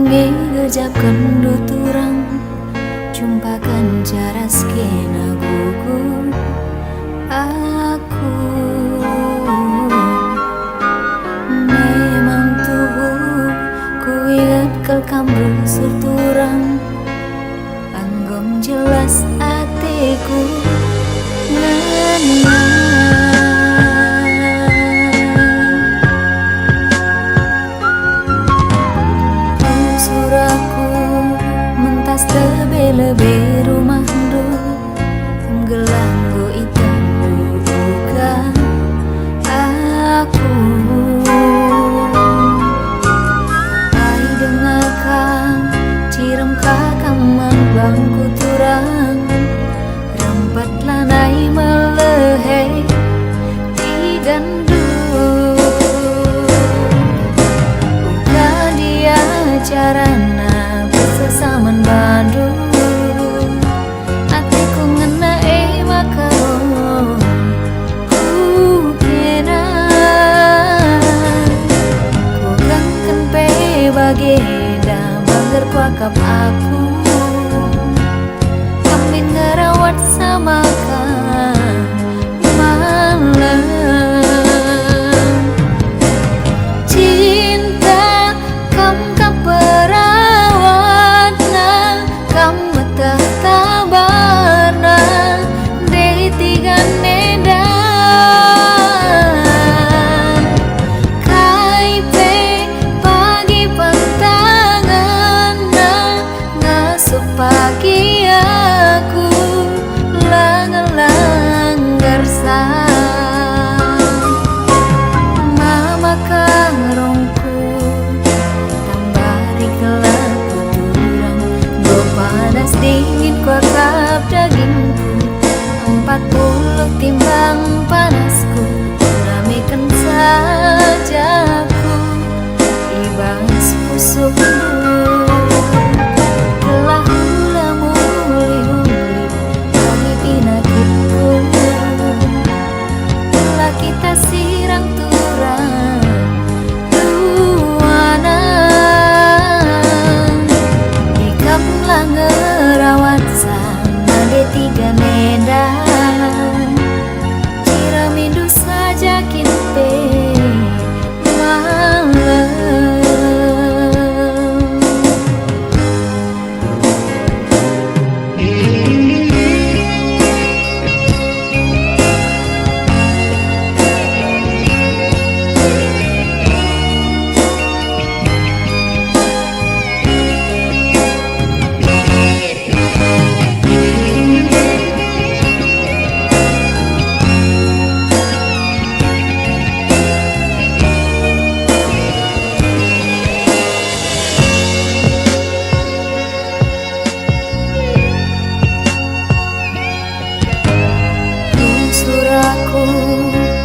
Ngejapkan tuturang jumpakan cara skena gugur aku. Memang tuh ku ingat kel kambu surturang anggom jelas atiku lebih rumah do gelanggo itu bukan aku. Ai dengarkan cirem kakaman bangku turang rempat lanai melehei digandu bukan dia carana bersesaman badu. Bageda banggar kuakap aku Amin ngerawat sama kan malam cinta kam perawat na kam betah tabarna dari tiga neda pagi aku langgar sang mama karongku tambari kelaku turang go panas dingin kuakap dagingku 40 timbang panasku ramekan sajaku ibas pusukku. Tiga medan ciramindu saja kinte malam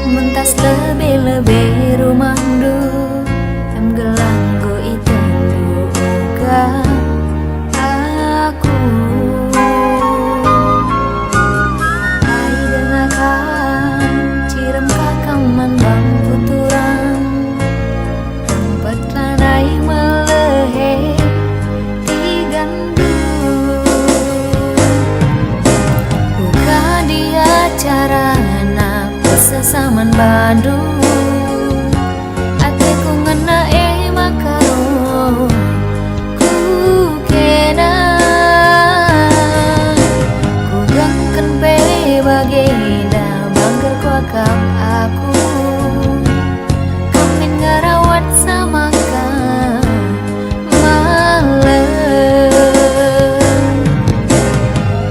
mentas lebih rumah du em gelanggo itu bukan aku. Ai dengarkan cirem kakaman bangku turang tempat lanai melehe digandu bukan dia carana sesaman badu atiku ngena makaro ku kena ku gangken pe bageda banggar kuakap aku kamin ngarawat sama kan malam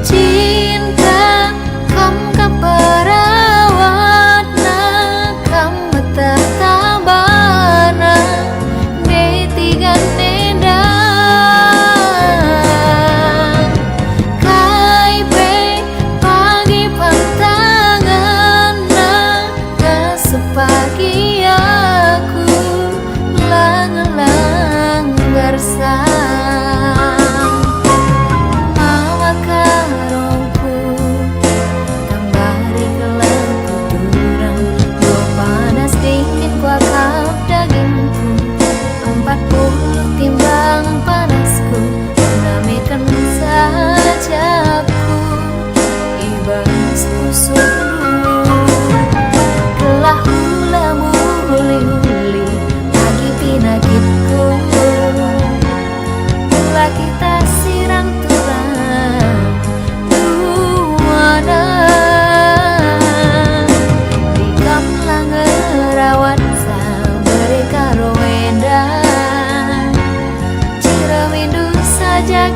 cinta kam keperawat usul kelah hula muli-huli lagi pinakitku telah kita siram turang duana di kamlang ngerawat saberi karo wedang ciramindu saja